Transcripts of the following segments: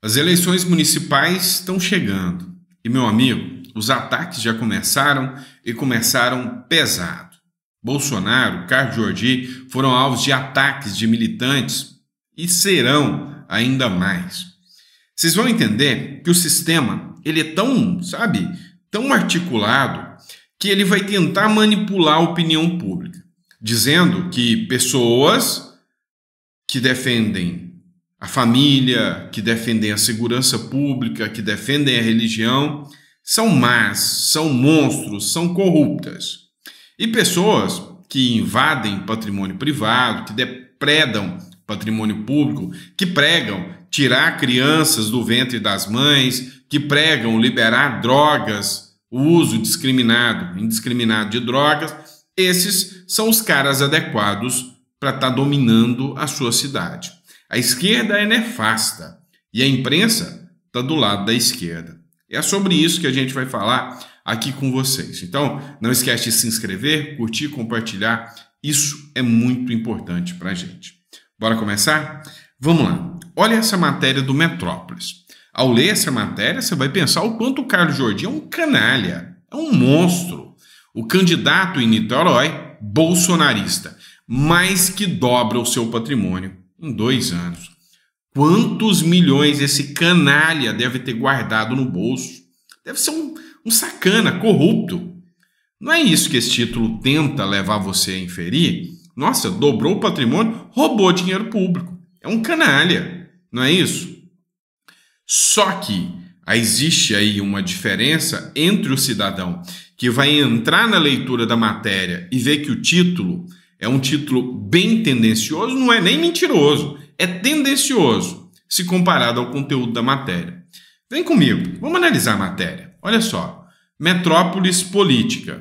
As eleições municipais estão chegando e, meu amigo, os ataques já começaram e começaram pesado. Bolsonaro, Carlos Jordi foram alvos de ataques de militantes e serão ainda mais. Vocês vão entender que o sistema ele é tão, tão articulado que ele vai tentar manipular a opinião pública, dizendo que pessoas que defendem a família, que defendem a segurança pública, que defendem a religião, são más, são monstros, são corruptas. E pessoas que invadem patrimônio privado, que depredam patrimônio público, que pregam tirar crianças do ventre das mães, que pregam liberar drogas, o uso indiscriminado de drogas, esses são os caras adequados para estar dominando a sua cidade. A esquerda é nefasta e a imprensa está do lado da esquerda. É sobre isso que a gente vai falar aqui com vocês. Então, não esquece de se inscrever, curtir, compartilhar. Isso é muito importante para a gente. Bora começar? Vamos lá. Olha essa matéria do Metrópolis. Ao ler essa matéria, você vai pensar o quanto o Carlos Jordi é um canalha, é um monstro. O candidato em Niterói, bolsonarista, mais que dobra o seu patrimônio em 2 anos. Quantos milhões esse canalha deve ter guardado no bolso? Deve ser um sacana, corrupto. Não é isso que esse título tenta levar você a inferir? Nossa, dobrou o patrimônio, roubou dinheiro público. É um canalha, não é isso? Só que existe aí uma diferença entre o cidadão que vai entrar na leitura da matéria e ver que o título é um título bem tendencioso, não é nem mentiroso, é tendencioso se comparado ao conteúdo da matéria. Vem comigo, vamos analisar a matéria. Olha só, Metrópolis Política.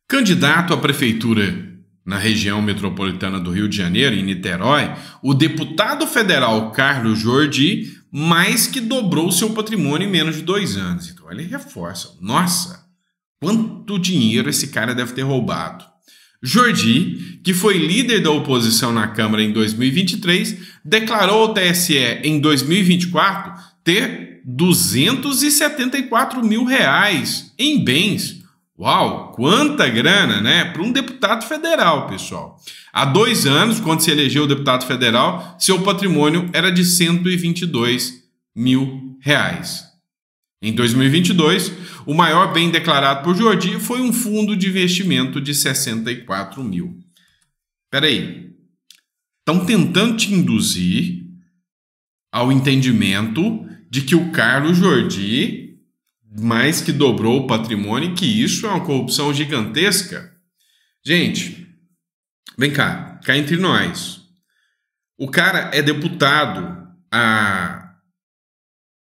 Candidato à prefeitura na região metropolitana do Rio de Janeiro, em Niterói, o deputado federal Carlos Jordi mais que dobrou seu patrimônio em menos de 2 anos. Então ele reforça. Nossa, quanto dinheiro esse cara deve ter roubado. Jordi, que foi líder da oposição na Câmara em 2023, declarou ao TSE em 2024 ter R$274 mil em bens. Uau, quanta grana, né? Para um deputado federal, pessoal. Há 2 anos, quando se elegeu o deputado federal, seu patrimônio era de R$122 mil. Em 2022, o maior bem declarado por Jordi foi um fundo de investimento de 64 mil. Espera aí. Estão tentando te induzir ao entendimento de que o Carlos Jordi mais que dobrou o patrimônio e que isso é uma corrupção gigantesca. Gente, vem cá entre nós. O cara é deputado há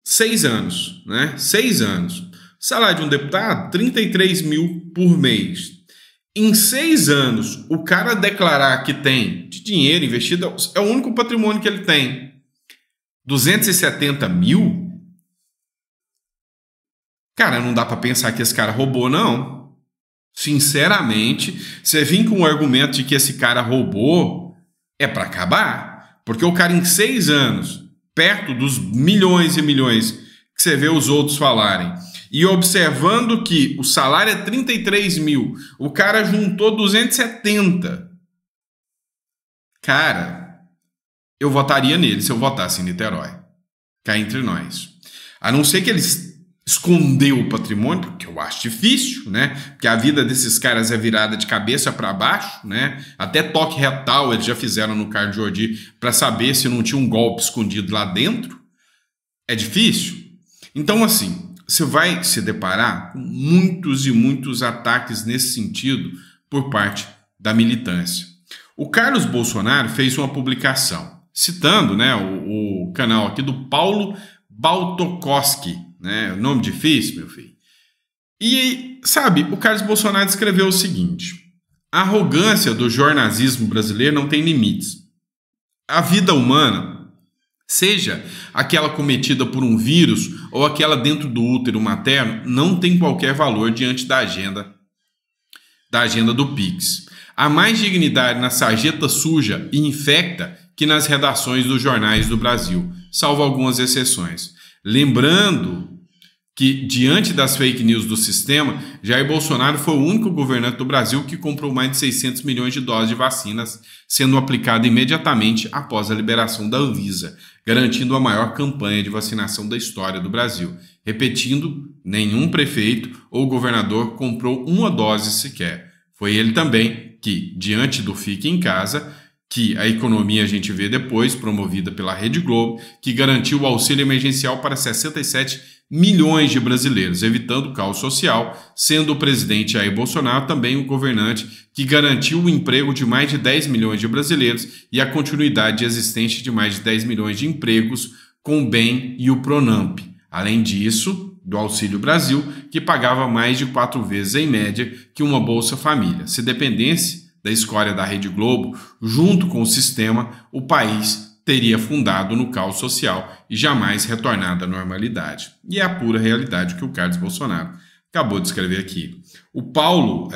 6 anos, né? 6 anos. O salário de um deputado, 33 mil por mês. Em 6 anos, o cara declarar que tem de dinheiro investido, é o único patrimônio que ele tem. 270 mil? Cara, não dá para pensar que esse cara roubou, não. Sinceramente, você vir com o argumento de que esse cara roubou, é para acabar. Porque o cara em 6 anos, perto dos milhões e milhões que você vê os outros falarem, e observando que o salário é 33 mil, o cara juntou 270. Cara, eu votaria nele se eu votasse em Niterói. Cá entre nós. A não ser que eles escondeu o patrimônio, porque eu acho difícil, né? Porque a vida desses caras é virada de cabeça para baixo, né? Até toque retal eles já fizeram no Carlos Jordi para saber se não tinha um golpe escondido lá dentro. É difícil. Então, assim, você vai se deparar com muitos e muitos ataques nesse sentido por parte da militância. O Carlos Bolsonaro fez uma publicação citando, né, o canal aqui do Paulo Baltokoski, né? Nome difícil, meu filho. E, o Carlos Bolsonaro escreveu o seguinte: a arrogância do jornalismo brasileiro não tem limites. A vida humana, seja aquela cometida por um vírus ou aquela dentro do útero materno, não tem qualquer valor diante da agenda do Pix. Há mais dignidade na sarjeta suja e infecta que nas redações dos jornais do Brasil, salvo algumas exceções. Lembrando que, diante das fake news do sistema, Jair Bolsonaro foi o único governante do Brasil que comprou mais de 600 milhões de doses de vacinas, sendo aplicada imediatamente após a liberação da Anvisa, garantindo a maior campanha de vacinação da história do Brasil. Repetindo, nenhum prefeito ou governador comprou uma dose sequer. Foi ele também que, diante do Fique em Casa, que a economia a gente vê depois, promovida pela Rede Globo, que garantiu o auxílio emergencial para 67 milhões de brasileiros, evitando o caos social, sendo o presidente Jair Bolsonaro também o governante que garantiu o emprego de mais de 10 milhões de brasileiros e a continuidade existente de mais de 10 milhões de empregos com o BEM e o Pronamp. Além disso, do Auxílio Brasil, que pagava mais de 4 vezes em média que uma Bolsa Família. Se dependesse da escória da Rede Globo, junto com o sistema, o país teria afundado no caos social e jamais retornado à normalidade. E é a pura realidade que o Carlos Bolsonaro acabou de escrever aqui. O Paulo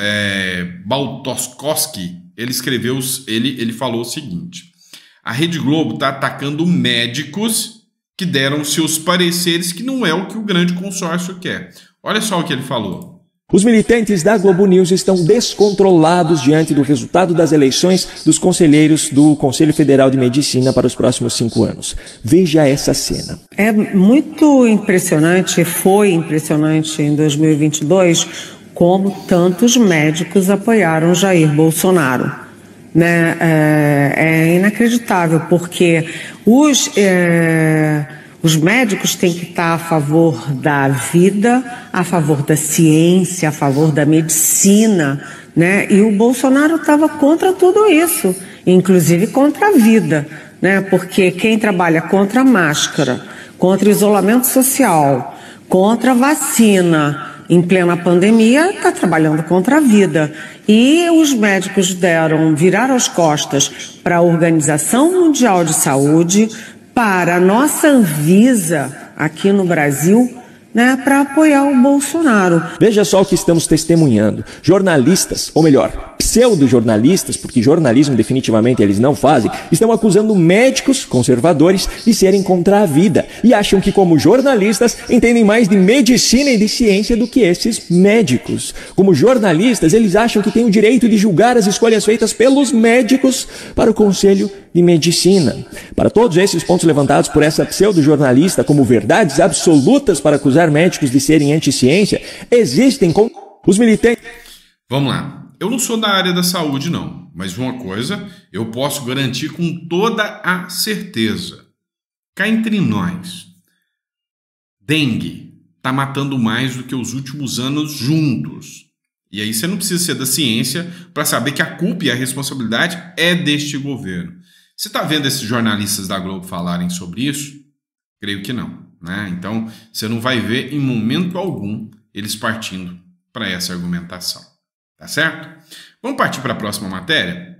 Baltoskowski, ele falou o seguinte: a Rede Globo está atacando médicos que deram seus pareceres, que não é o que o grande consórcio quer. Olha só o que ele falou. Os militantes da Globo News estão descontrolados diante do resultado das eleições dos conselheiros do Conselho Federal de Medicina para os próximos 5 anos. Veja essa cena. É muito impressionante, foi impressionante em 2022, como tantos médicos apoiaram Jair Bolsonaro. Né? É inacreditável, porque os médicos têm que estar a favor da vida, a favor da ciência, a favor da medicina, né? E o Bolsonaro estava contra tudo isso, inclusive contra a vida, né? Porque quem trabalha contra a máscara, contra o isolamento social, contra a vacina em plena pandemia, está trabalhando contra a vida. E os médicos viraram as costas para a Organização Mundial de Saúde, para a nossa Anvisa aqui no Brasil, né, para apoiar o Bolsonaro. Veja só o que estamos testemunhando. Jornalistas, ou melhor, pseudo-jornalistas, porque jornalismo definitivamente eles não fazem, estão acusando médicos conservadores de serem contra a vida e acham que, como jornalistas, entendem mais de medicina e de ciência do que esses médicos. Como jornalistas, eles acham que têm o direito de julgar as escolhas feitas pelos médicos para o Conselho de Medicina. Para todos esses pontos levantados por essa pseudo-jornalista como verdades absolutas para acusar médicos de serem anti-ciência, existem com os militantes. Vamos lá. Eu não sou da área da saúde, não. Mas uma coisa eu posso garantir com toda a certeza. Cá entre nós, dengue está matando mais do que os últimos anos juntos. E aí você não precisa ser da ciência para saber que a culpa e a responsabilidade é deste governo. Você está vendo esses jornalistas da Globo falarem sobre isso? Creio que não, né? Então, você não vai ver em momento algum eles partindo para essa argumentação. Tá certo? Vamos partir para a próxima matéria?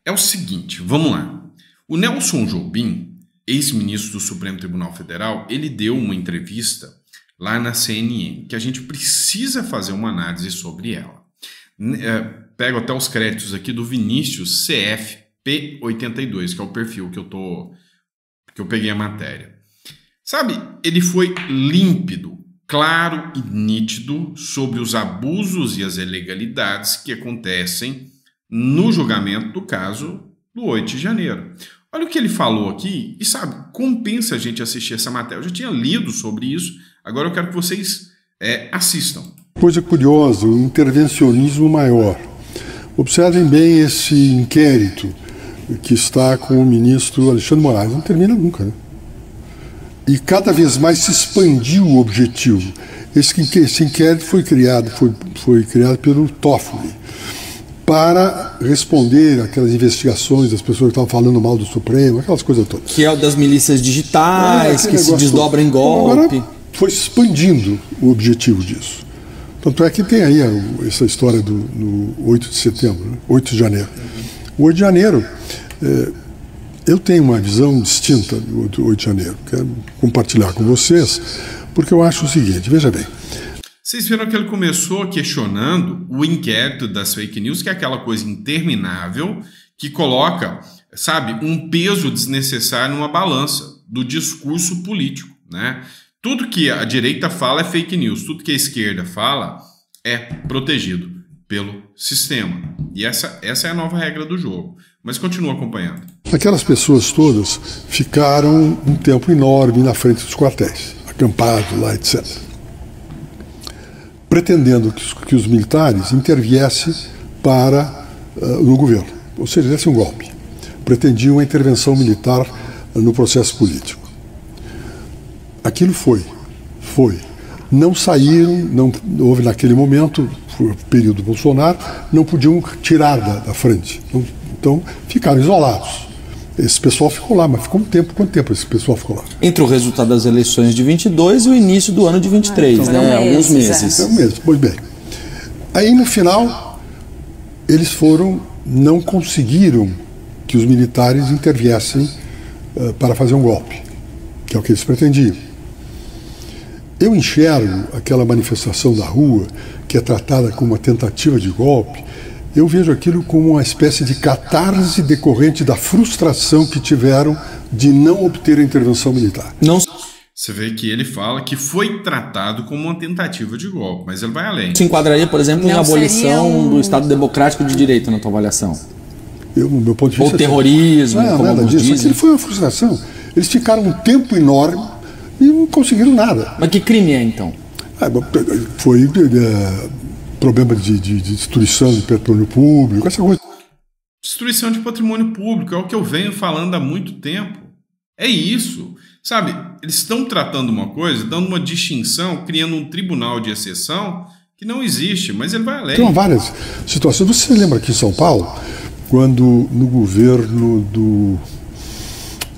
É o seguinte, vamos lá. O Nelson Jobim, ex-ministro do Supremo Tribunal Federal, ele deu uma entrevista lá na CNN, que a gente precisa fazer uma análise sobre ela. Pego até os créditos aqui do Vinícius CFP82, que é o perfil que eu peguei a matéria. Sabe, ele foi límpido, claro e nítido sobre os abusos e as ilegalidades que acontecem no julgamento do caso do 8 de janeiro. Olha o que ele falou aqui e, sabe, compensa a gente assistir essa matéria. Eu já tinha lido sobre isso, agora eu quero que vocês assistam. Coisa curiosa, um intervencionismo maior. Observem bem esse inquérito que está com o ministro Alexandre Moraes. Não termina nunca, né? E cada vez mais se expandiu o objetivo. Esse inquérito foi criado pelo Toffoli para responder aquelas investigações das pessoas que estavam falando mal do Supremo, aquelas coisas todas. Que é o das milícias digitais, que se desdobram em golpe. Agora foi se expandindo o objetivo disso. Tanto é que tem aí essa história do 8 de setembro, né? 8 de janeiro. O 8 de janeiro, eu tenho uma visão distinta do 8 de janeiro. Quero compartilhar com vocês, porque eu acho o seguinte, veja bem. Vocês viram que ele começou questionando o inquérito das fake news, que é aquela coisa interminável que coloca sabe, um peso desnecessário numa balança do discurso político, né? Tudo que a direita fala é fake news, tudo que a esquerda fala é protegido pelo sistema. E essa é a nova regra do jogo. Mas continua acompanhando. Aquelas pessoas todas ficaram um tempo enorme na frente dos quartéis, acampados lá, etc. Pretendendo que os militares interviessem no governo, ou seja, desse um golpe. Pretendiam a intervenção militar no processo político. Aquilo foi. Não saíram, não houve naquele momento, foi o período Bolsonaro, não podiam tirar da frente. Então ficaram isolados. Esse pessoal ficou lá, mas ficou um tempo. Quanto tempo esse pessoal ficou lá? Entre o resultado das eleições de 22 e o início do ano de 23, então, né? Alguns meses. Pois bem. Aí no final, eles não conseguiram que os militares interviessem para fazer um golpe, que é o que eles pretendiam. Eu enxergo aquela manifestação da rua, que é tratada como uma tentativa de golpe, eu vejo aquilo como uma espécie de catarse decorrente da frustração que tiveram de não obter a intervenção militar. Você vê que ele fala que foi tratado como uma tentativa de golpe, mas ele vai além. Se enquadraria, por exemplo, em abolição do Estado Democrático de Direito na tua avaliação? No meu ponto de vista... Ou terrorismo, como nada alguns disso. dizem. Aquilo foi uma frustração. Eles ficaram um tempo enorme e não conseguiram nada. Mas que crime é, então? Foi problema de destruição de patrimônio público, essa coisa. Destruição de patrimônio público é o que eu venho falando há muito tempo. É isso. Sabe, eles estão tratando uma coisa, dando uma distinção, criando um tribunal de exceção que não existe, mas ele vai além. Tem várias situações. Você lembra aqui em São Paulo, quando no governo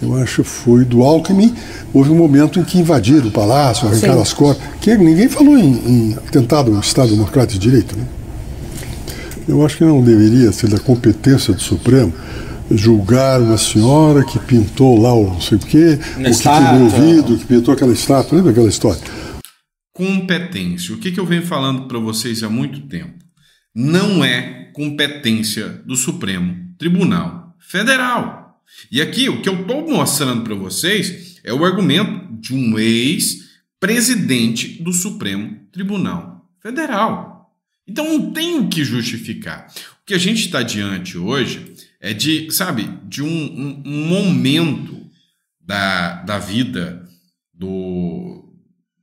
eu acho que foi do Alckmin, houve um momento em que invadiram o palácio, arrancaram as cordas. Ninguém falou em atentado ao Estado Democrático de Direito, né? Eu acho que não deveria ser da competência do Supremo julgar uma senhora que pintou lá o não sei o quê, ou que quebrou o vidro, que pintou aquela estátua. Lembra aquela história? Competência. O que eu venho falando para vocês há muito tempo? Não é competência do Supremo Tribunal Federal. E aqui o que eu estou mostrando para vocês é o argumento de um ex-presidente do Supremo Tribunal Federal. Então não tem o que justificar. O que a gente está diante hoje é de um momento da vida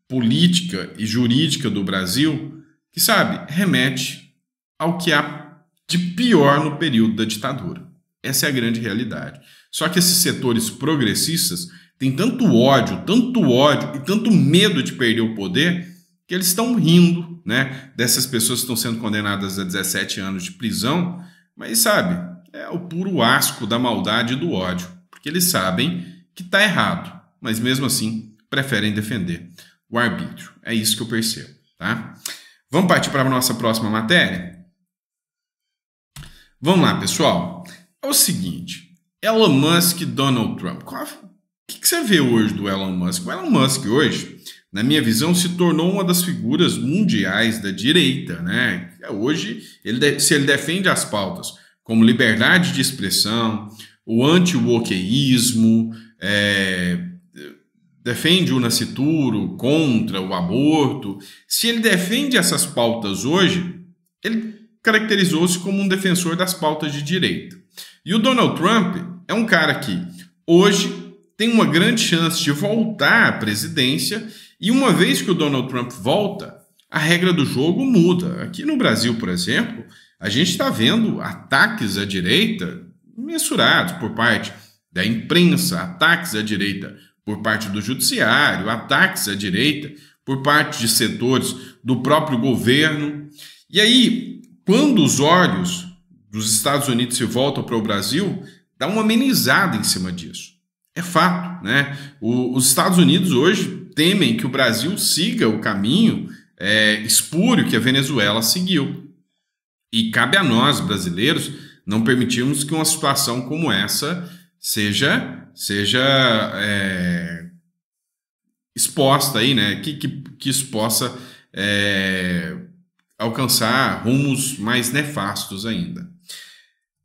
política e jurídica do Brasil que, remete ao que há de pior no período da ditadura. Essa é a grande realidade. Só que esses setores progressistas têm tanto ódio e tanto medo de perder o poder que eles estão rindo, né, dessas pessoas que estão sendo condenadas a 17 anos de prisão, mas é o puro asco da maldade e do ódio, porque eles sabem que está errado, mas mesmo assim preferem defender o arbítrio. É isso que eu percebo, tá? Vamos partir para a nossa próxima matéria? Vamos lá, pessoal. É o seguinte, Elon Musk e Donald Trump. O que você vê hoje do Elon Musk? O Elon Musk hoje, na minha visão, se tornou uma das figuras mundiais da direita, né? Hoje, se ele defende as pautas como liberdade de expressão, o anti-wokeísmo, defende o nascituro contra o aborto, se ele defende essas pautas hoje, ele caracterizou-se como um defensor das pautas de direita. E o Donald Trump é um cara que hoje tem uma grande chance de voltar à presidência, e uma vez que o Donald Trump volta, a regra do jogo muda. Aqui no Brasil, por exemplo, a gente está vendo ataques à direita mensurados por parte da imprensa, ataques à direita por parte do judiciário, ataques à direita por parte de setores do próprio governo. E aí, quando os olhos dos Estados Unidos se voltam para o Brasil, dá uma amenizada em cima disso. É fato, né? Os Estados Unidos hoje temem que o Brasil siga o caminho espúrio que a Venezuela seguiu. E cabe a nós, brasileiros, não permitirmos que uma situação como essa seja exposta aí, né? Que isso possa alcançar rumos mais nefastos ainda.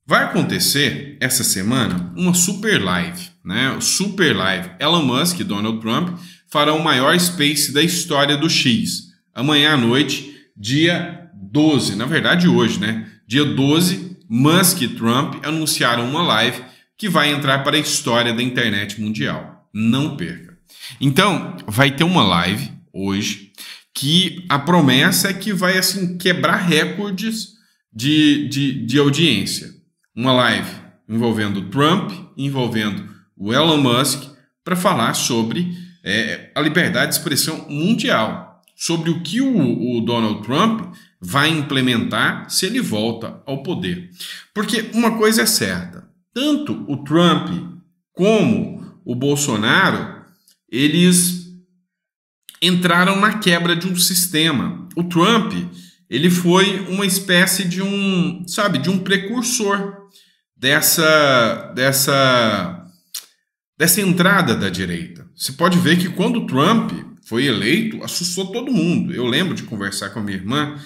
Vai acontecer essa semana uma super live, né? Super live. Elon Musk e Donald Trump farão o maior space da história do X. Amanhã à noite, dia 12, na verdade hoje, né? Dia 12, Musk e Trump anunciaram uma live que vai entrar para a história da internet mundial. Não perca. Então, vai ter uma live hoje que a promessa é que vai assim quebrar recordes de audiência. Uma live envolvendo Trump, envolvendo o Elon Musk, para falar sobre a liberdade de expressão mundial, sobre o que o Donald Trump vai implementar se ele volta ao poder. Porque uma coisa é certa, tanto o Trump como o Bolsonaro, eles entraram na quebra de um sistema. O Trump, ele foi uma espécie de um precursor dessa entrada da direita. Você pode ver que quando o Trump foi eleito, assustou todo mundo. Eu lembro de conversar com a minha irmã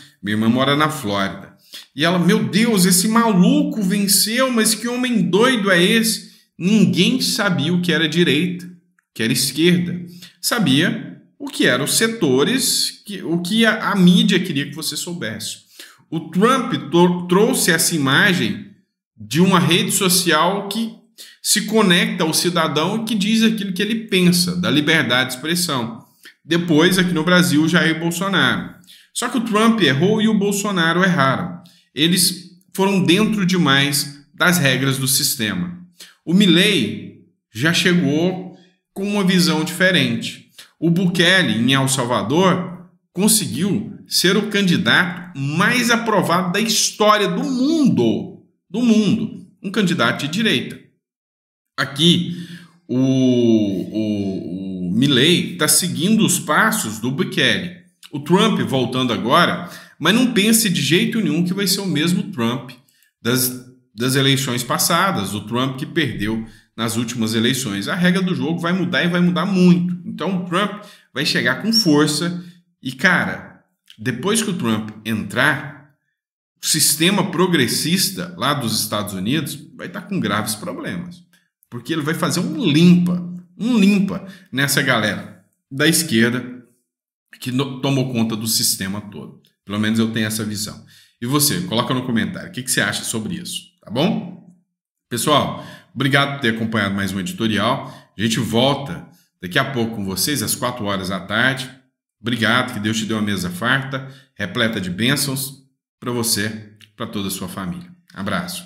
mora na Flórida, e ela, meu Deus, esse maluco venceu, mas que homem doido é esse? Ninguém sabia o que era direita, o que era esquerda. Sabia o que eram os setores, o que a mídia queria que você soubesse. O Trump trouxe essa imagem de uma rede social que se conecta ao cidadão e que diz aquilo que ele pensa, da liberdade de expressão. Depois, aqui no Brasil, Jair Bolsonaro. Só que o Trump errou e o Bolsonaro erraram. Eles foram dentro demais das regras do sistema. O Milei já chegou com uma visão diferente. O Bukele, em El Salvador, conseguiu ser o candidato mais aprovado da história do mundo. Um candidato de direita. Aqui, o Milei está seguindo os passos do Bukele. O Trump voltando agora, mas não pense de jeito nenhum que vai ser o mesmo Trump das eleições passadas, o Trump que perdeu nas últimas eleições. A regra do jogo vai mudar e vai mudar muito. Então o Trump vai chegar com força e, cara, depois que o Trump entrar, o sistema progressista lá dos Estados Unidos vai estar com graves problemas. Porque ele vai fazer um limpa nessa galera da esquerda que tomou conta do sistema todo. Pelo menos eu tenho essa visão. E você, coloca no comentário, o que você acha sobre isso, tá bom? Pessoal, obrigado por ter acompanhado mais um editorial. A gente volta daqui a pouco com vocês, às 4 horas da tarde. Obrigado, que Deus te dê uma mesa farta, repleta de bênçãos para você, para toda a sua família. Abraço.